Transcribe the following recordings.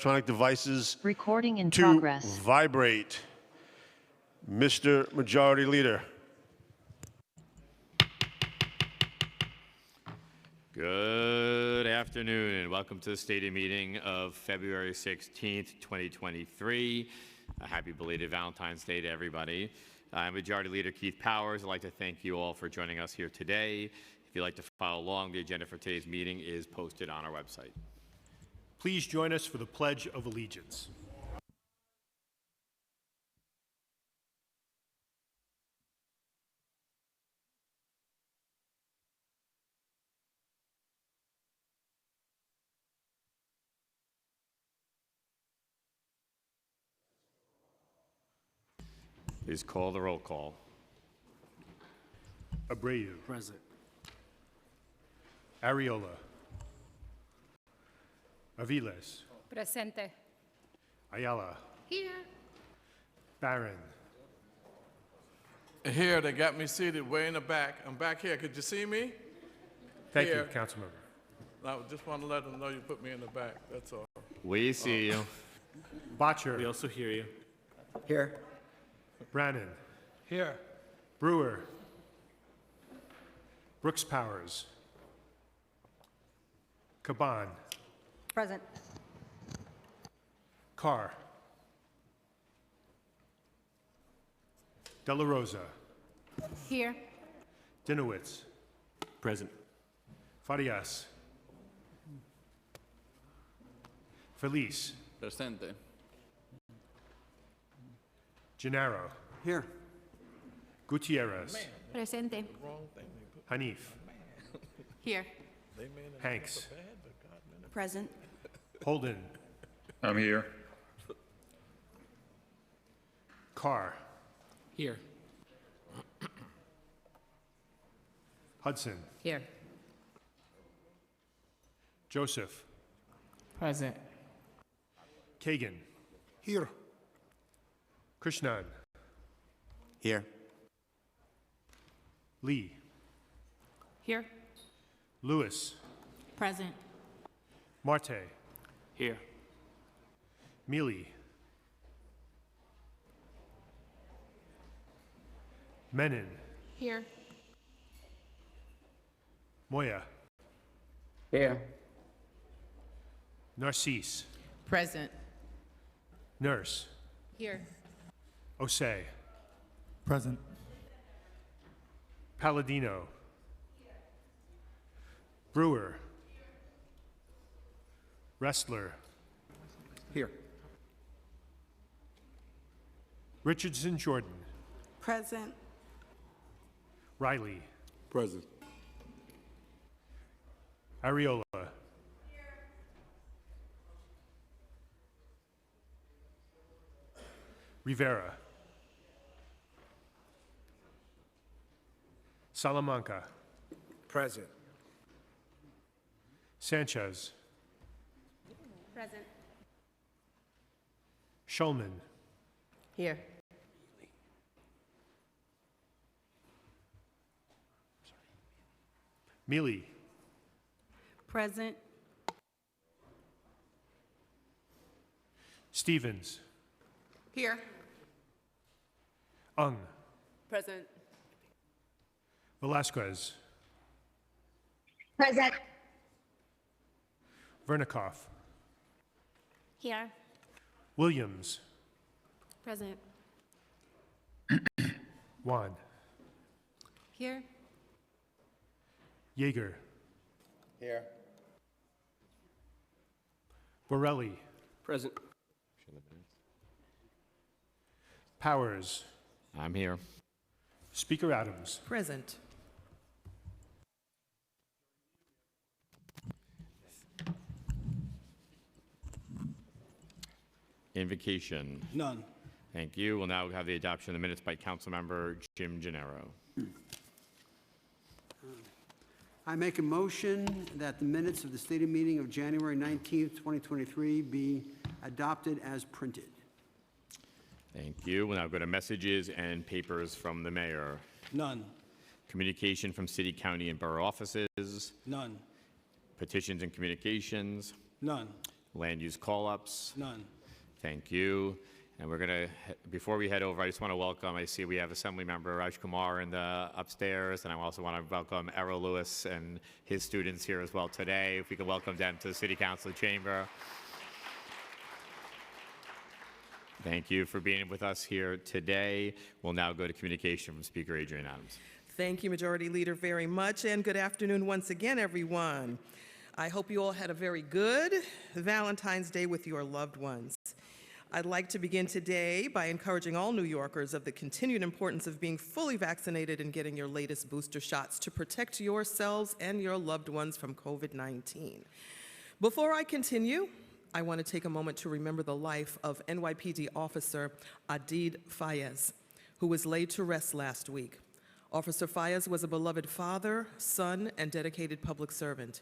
electronic devices Recording in to progress. vibrate. Mr. Majority Leader. Good afternoon and welcome to the Stated Meeting of February 16th, 2023. A happy belated Valentine's Day to everybody. I'm Majority Leader Keith Powers. I'd like to thank you all for joining us here today. If you'd like to follow along, the agenda for today's meeting is posted on our website. Please join us for the Pledge of Allegiance. Please call the roll call. Abreu. Present. Arreola. Aviles. Presente. Ayala. Here. Barron. Here, they got me seated way in the back. I'm back here. Could you see me? Thank Here. you, Councilmember. I just want to let them know you put me in the back. That's all. We see you. Botcher. We also hear you. Here. Brannan. Here. Brewer. Brooks Powers. Caban. Present. Carr. De La Rosa. Here. Dinowitz. Present. Farias. Felice. Presente. Gennaro. Here. Gutierrez. Presente. Hanif. Here. Hanks. Present. Holden. I'm here. Carr. Here. Hudson. Here. Joseph. Present. Kagan. Here. Krishnan. Here. Lee. Here. Lewis. Present. Marte. Here. Mealy. Menon. Here. Moya. Here. Narcisse. Present. Nurse. Here. Osei. Present. Palladino. Brewer. Wrestler. Here. Richardson Jordan. Present. Riley. Present. Arreola. Rivera. Salamanca. Present. Sanchez. Present. Shulman. Here. Mealy. Present. Stevens. Here. Ung. Present. Velasquez. Present. Vernikoff. Here. Williams. Present. Juan. Here. Yeager. Here. Borelli. Present. Powers. I'm here. Speaker Adams. Present. Invocation. None. Thank you. We'll now have the adoption of the minutes by Councilmember Jim Gennaro. I make a motion that the minutes of the stated meeting of January 19th, 2023 be adopted as printed. Thank you. We'll now go to messages and papers from the mayor. None. Communication from city, county, and borough offices. None. Petitions and communications. None. Land use call-ups? None. Thank you. And we're going to, before we head over, I just want to welcome, I see we have Assembly Member Raj Kumar in the upstairs, and I also want to welcome Errol Lewis and his students here as well today. If we can welcome them to the City Council chamber. Thank you for being with us here today. We'll now go to communication from Speaker Adrian Adams. Thank you, Majority Leader, very much, and good afternoon once again, everyone. I hope you all had a very good Valentine's Day with your loved ones. I'd like to begin today by encouraging all New Yorkers of the continued importance of being fully vaccinated and getting your latest booster shots to protect yourselves and your loved ones from COVID-19. Before I continue, I want to take a moment to remember the life of NYPD officer Adid Fayez, who was laid to rest last week. Officer Fayez was a beloved father, son, and dedicated public servant.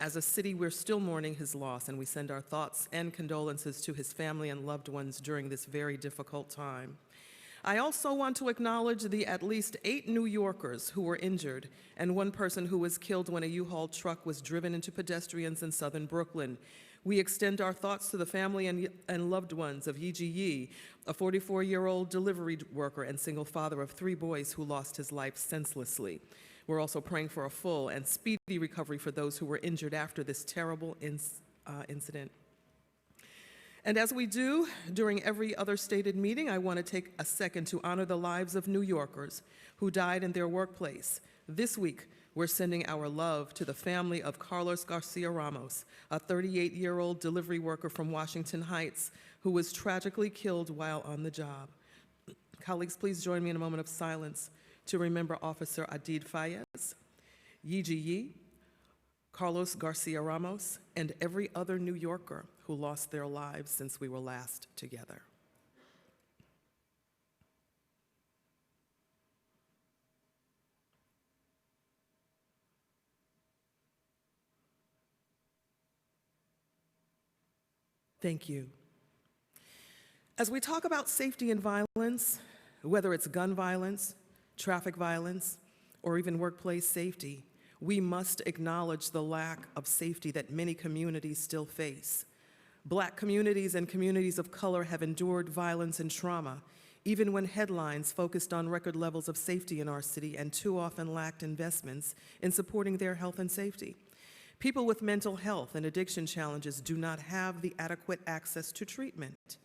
As a city, we're still mourning his loss, and we send our thoughts and condolences to his family and loved ones during this very difficult time. I also want to acknowledge the at least 8 New Yorkers who were injured and 1 person who was killed when a U-Haul truck was driven into pedestrians in southern Brooklyn. We extend our thoughts to the family and loved ones of Yi Ji Yi, a 44-year-old delivery worker and single father of 3 boys who lost his life senselessly. We're also praying for a full and speedy recovery for those who were injured after this terrible incident. And as we do during every other stated meeting, I want to take a second to honor the lives of New Yorkers who died in their workplace. This week, we're sending our love to the family of Carlos Garcia Ramos, a 38-year-old delivery worker from Washington Heights who was tragically killed while on the job. Colleagues, please join me in a moment of silence to remember Officer Adid Fayez, Yi Ji Yi, Carlos Garcia Ramos, and every other New Yorker who lost their lives since we were last together. Thank you. As we talk about safety and violence, whether it's gun violence, traffic violence, or even workplace safety, we must acknowledge the lack of safety that many communities still face. Black communities and communities of color have endured violence and trauma, even when headlines focused on record levels of safety in our city and too often lacked investments in supporting their health and safety. People with mental health and addiction challenges do not have the adequate access to treatment.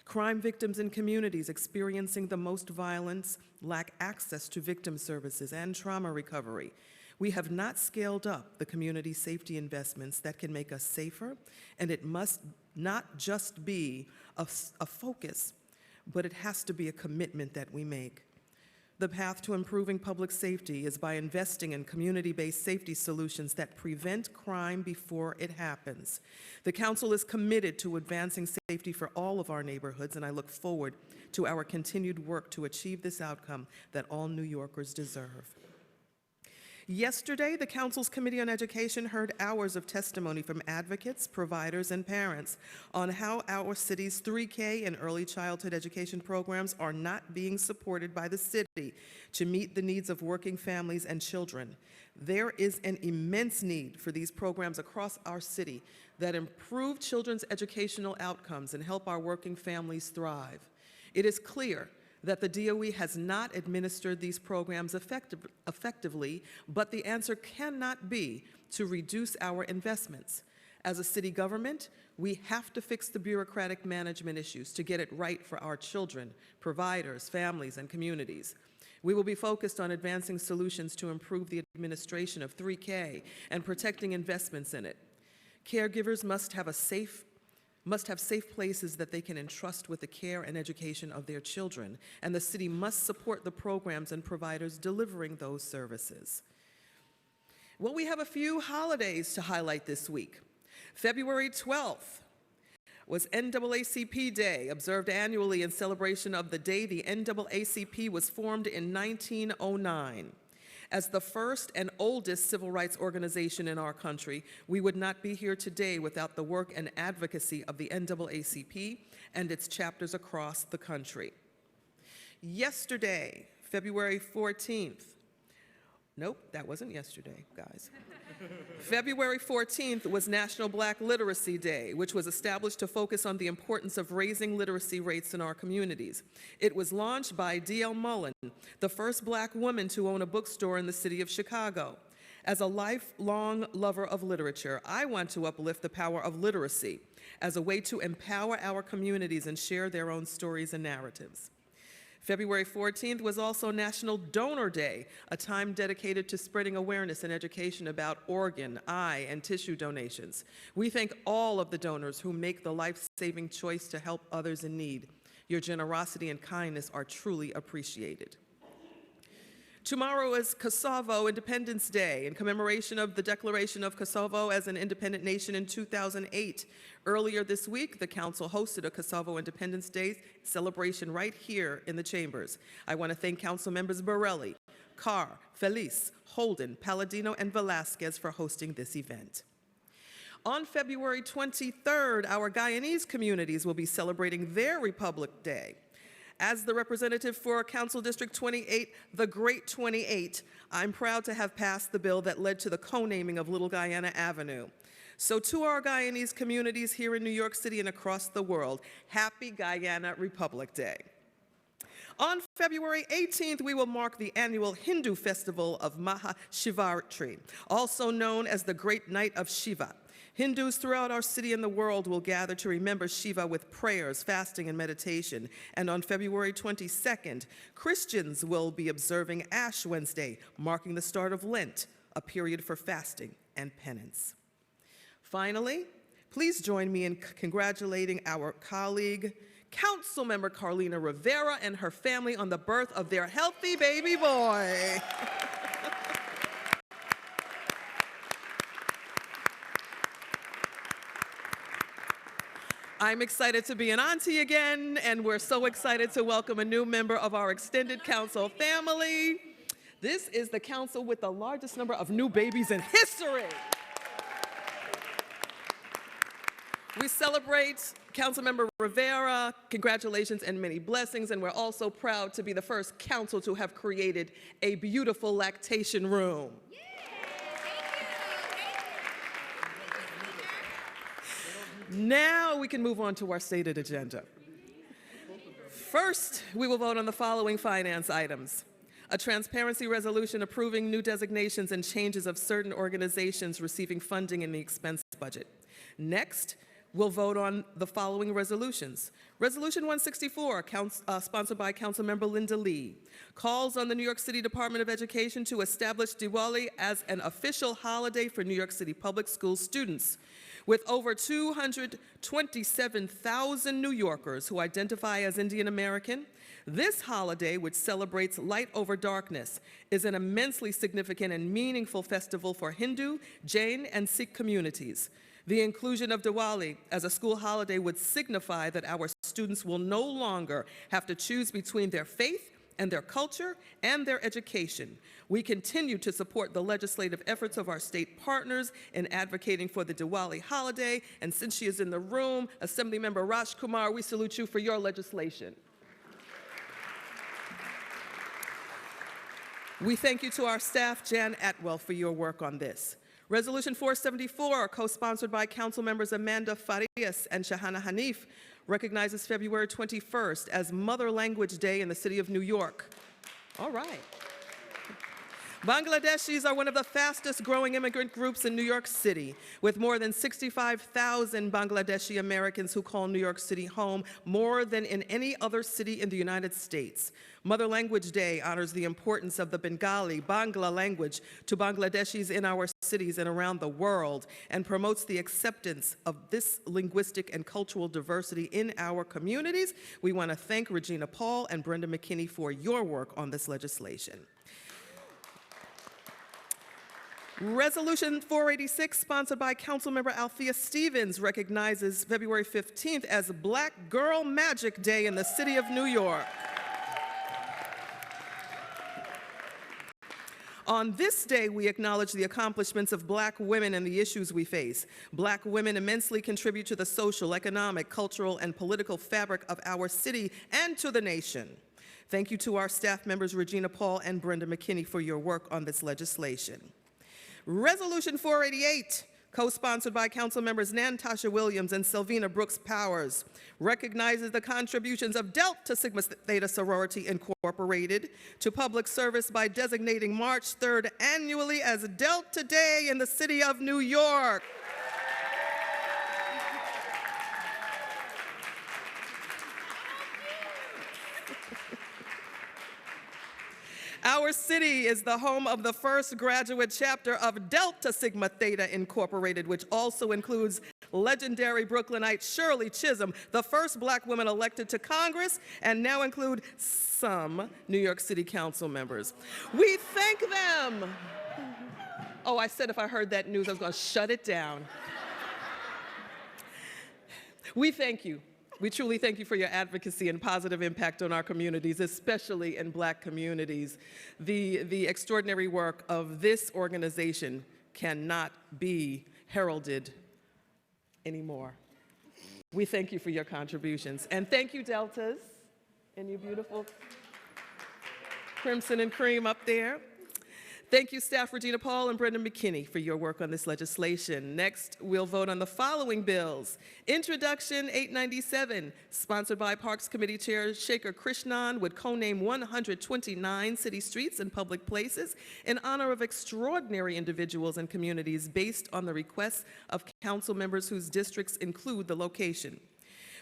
Crime victims in communities experiencing the most violence lack access to victim services and trauma recovery. We have not scaled up the community safety investments that can make us safer, and it must not just be a focus, but it has to be a commitment that we make. The path to improving public safety is by investing in community-based safety solutions that prevent crime before it happens. The Council is committed to advancing safety for all of our neighborhoods, and I look forward to our continued work to achieve this outcome that all New Yorkers deserve. Yesterday, the Council's Committee on Education heard hours of testimony from advocates, providers, and parents on how our city's 3K and early childhood education programs are not being supported by the city to meet the needs of working families and children. There is an immense need for these programs across our city that improve children's educational outcomes and help our working families thrive. It is clear that the DOE has not administered these programs effectively, but the answer cannot be to reduce our investments. As a city government, we have to fix the bureaucratic management issues to get it right for our children, providers, families, and communities. We will be focused on advancing solutions to improve the administration of 3K and protecting investments in it. Caregivers must have safe places that they can entrust with the care and education of their children, and the city must support the programs and providers delivering those services. Well, we have a few holidays to highlight this week. February 12th was NAACP Day, observed annually in celebration of the day the NAACP was formed in 1909. As the first and oldest civil rights organization in our country, we would not be here today without the work and advocacy of the NAACP and its chapters across the country. Yesterday, February 14th, Nope, that wasn't yesterday, guys. February 14th was National Black Literacy Day, which was established to focus on the importance of raising literacy rates in our communities. It was launched by D.L. Mullen, the first black woman to own a bookstore in the city of Chicago. As a lifelong lover of literature, I want to uplift the power of literacy as a way to empower our communities and share their own stories and narratives. February 14th was also National Donor Day, a time dedicated to spreading awareness and education about organ, eye, and tissue donations. We thank all of the donors who make the life-saving choice to help others in need. Your generosity and kindness are truly appreciated. Tomorrow is Kosovo Independence Day in commemoration of the declaration of Kosovo as an independent nation in 2008. Earlier this week, the Council hosted a Kosovo Independence Day celebration right here in the chambers. I want to thank Council members Borelli, Carr, Felice, Holden, Palladino, and Velasquez for hosting this event. On February 23rd, our Guyanese communities will be celebrating their Republic Day. As the representative for Council District 28, the Great 28, I'm proud to have passed the bill that led to the co-naming of Little Guyana Avenue. So to our Guyanese communities here in New York City and across the world, happy Guyana Republic Day. On February 18th, we will mark the annual Hindu festival of Mahashivaratri, also known as the Great Night of Shiva. Hindus throughout our city and the world will gather to remember Shiva with prayers, fasting, and meditation. And on February 22nd, Christians will be observing Ash Wednesday, marking the start of Lent, a period for fasting and penance. Finally, please join me in congratulating our colleague, Councilmember Carlina Rivera and her family on the birth of their healthy baby boy. I'm excited to be an auntie again, and we're so excited to welcome a new member of our extended council family. This is the council with the largest number of new babies in history. We celebrate Councilmember Rivera, congratulations and many blessings, and we're also proud to be the first council to have created a beautiful lactation room. Now we can move on to our stated agenda. First, we will vote on the following finance items. A transparency resolution approving new designations and changes of certain organizations receiving funding in the expense budget. Next, we'll vote on the following resolutions. Resolution 164, sponsored by Councilmember Linda Lee, calls on the New York City Department of Education to establish Diwali as an official holiday for New York City public school students. With over 227,000 New Yorkers who identify as Indian American, this holiday, which celebrates light over darkness, is an immensely significant and meaningful festival for Hindu, Jain, and Sikh communities. The inclusion of Diwali as a school holiday would signify that our students will no longer have to choose between their faith and their culture and their education. We continue to support the legislative efforts of our state partners in advocating for the Diwali holiday, and since she is in the room, Assemblymember Raj Kumar, we salute you for your legislation. We thank you to our staff, Jan Atwell, for your work on this. Resolution 474, co-sponsored by Council members Amanda Farias and Shahana Hanif, recognizes February 21st as Mother Language Day in the city of New York. All right. Bangladeshis are one of the fastest growing immigrant groups in New York City, with more than 65,000 Bangladeshi Americans who call New York City home, more than in any other city in the United States. Mother Language Day honors the importance of the Bengali, Bangla language to Bangladeshis in our cities and around the world, and promotes the acceptance of this linguistic and cultural diversity in our communities. We want to thank Regina Paul and Brenda McKinney for your work on this legislation. Resolution 486, sponsored by Councilmember Althea Stevens, recognizes February 15th as Black Girl Magic Day in the city of New York. On this day, we acknowledge the accomplishments of Black women and the issues we face. Black women immensely contribute to the social, economic, cultural, and political fabric of our city and to the nation. Thank you to our staff members, Regina Paul and Brenda McKinney, for your work on this legislation. Resolution 488, co-sponsored by Council members Natasha Williams and Selvina Brooks Powers, recognizes the contributions of Delta Sigma Theta Sorority Incorporated to public service by designating March 3rd annually as Delta Day in the city of New York. Our city is the home of the first graduate chapter of Delta Sigma Theta Incorporated, which also includes legendary Brooklynite Shirley Chisholm, the first black woman elected to Congress, and now include some New York City Council members. We thank them. Oh, I said if I heard that news, I was going to shut it down. We thank you. We truly thank you for your advocacy and positive impact on our communities, especially in black communities. The extraordinary work of this organization cannot be heralded anymore. We thank you for your contributions. And thank you, Deltas, and you beautiful crimson and cream up there. Thank you, staff Regina Paul and Brenda McKinney, for your work on this legislation. Next, we'll vote on the following bills. Introduction 897, sponsored by Parks Committee Chair Shekhar Krishnan, would co-name 129 city streets and public places in honor of extraordinary individuals and communities based on the requests of council members whose districts include the location.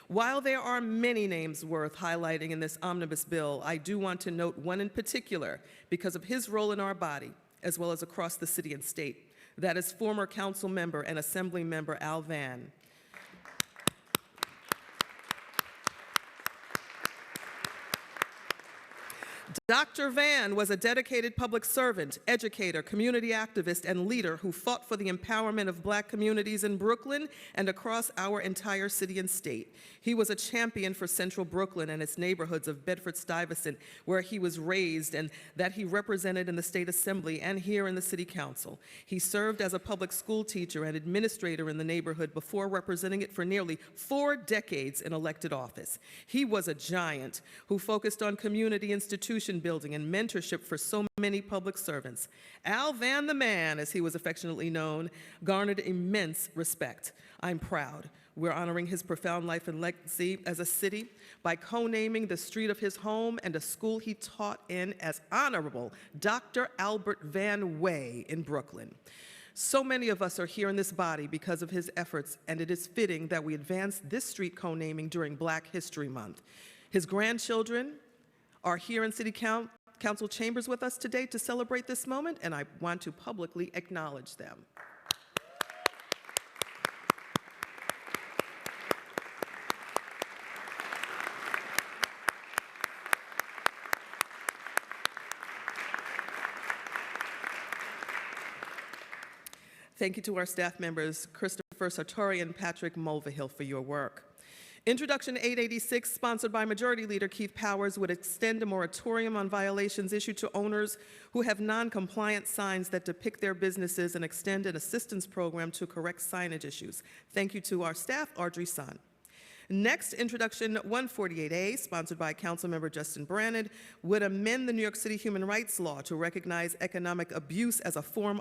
While there are many names worth highlighting in this omnibus bill, I do want to note one in particular because of his role in our body, as well as across the city and state. That is former council member and assembly member Al Vann. Dr. Vann was a dedicated public servant, educator, community activist, and leader who fought for the empowerment of black communities in Brooklyn and across our entire city and state. He was a champion for Central Brooklyn and its neighborhoods of Bedford-Stuyvesant, where he was raised and that he represented in the State Assembly and here in the City Council. He served as a public school teacher and administrator in the neighborhood before representing it for nearly 4 decades in elected office. He was a giant who focused on community institution building and mentorship for so many public servants. Al Vann the Man, as he was affectionately known, garnered immense respect. I'm proud. We're honoring his profound life and legacy as a city by co-naming the street of his home and a school he taught in as Honorable Dr. Albert Vann Way in Brooklyn. So many of us are here in this body because of his efforts, and it is fitting that we advance this street co-naming during Black History Month. His grandchildren are here in City Council chambers with us today to celebrate this moment, and I want to publicly acknowledge them. Thank you to our staff members, Christopher Sartori and Patrick Mulvihill, for your work. Introduction 886, sponsored by Majority Leader Keith Powers, would extend a moratorium on violations issued to owners who have non-compliant signs that depict their businesses and extend an assistance program to correct signage issues. Thank you to our staff, Audrey Sun. Next, Introduction 148A, sponsored by Councilmember Justin Brannan, would amend the New York City Human Rights Law to recognize economic abuse as a form of